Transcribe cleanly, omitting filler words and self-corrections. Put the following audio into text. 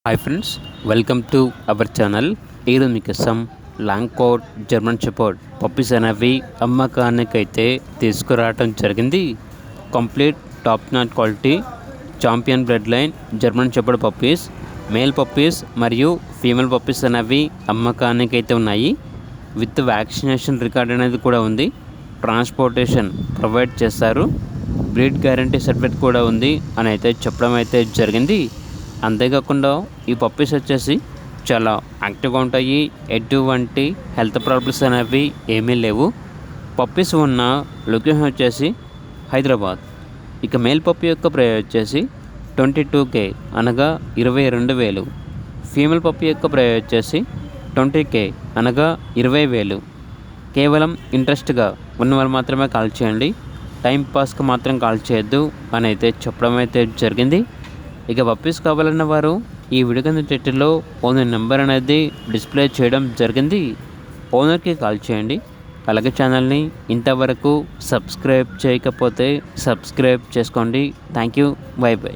Hi friends, welcome to our channel. ఈరోజు మీకోసం long coat German shepherd puppies అనేవి అమ్మకానికైతే తీసుకురావడం జరిగింది. Complete top notch quality champion blood line German shepherd puppies, male puppies మరియు female puppies అనేవి అమ్మకానికైతే ఉన్నాయి. విత్ వ్యాక్సినేషన్ రికార్డ్ అనేది కూడా ఉంది. ట్రాన్స్పోర్టేషన్ ప్రొవైడ్ చేస్తారు. బ్రీడ్ గ్యారంటీ సర్టిఫికేట్ కూడా ఉంది అని అయితే చెప్పడం అయితే జరిగింది. అంతేకాకుండా ఈ పప్పీస్ వచ్చేసి చాలా యాక్టివ్గా ఉంటాయి. ఎటువంటి హెల్త్ ప్రాబ్లమ్స్ అనేవి ఏమీ లేవు. పప్పీస్ ఉన్న లొకేషన్ వచ్చేసి హైదరాబాద్. ఇక మేల్ పప్పీ యొక్క ప్రైస్ వచ్చేసి 22K అనగా 22,000. ఫీమేల్ పప్పీ యొక్క ప్రైస్ వచ్చేసి 20K అనగా 20,000. కేవలం ఇంట్రెస్ట్గా ఉన్న వాళ్ళు మాత్రమే కాల్ చేయండి. టైం పాస్కి మాత్రం కాల్ చేయొద్దు అని అయితే చెప్పడం అయితే జరిగింది. ఇక పప్పీస్ కావాలన్న వారు ఈ వీడియో కింద టైటిల్లో ఓనర్ నెంబర్ అనేది డిస్ప్లే చేయడం జరిగింది. ఓనర్కి కాల్ చేయండి. అలాగే ఛానల్ని ఇంతవరకు సబ్స్క్రైబ్ చేయకపోతే సబ్స్క్రైబ్ చేసుకోండి. Thank you. By by.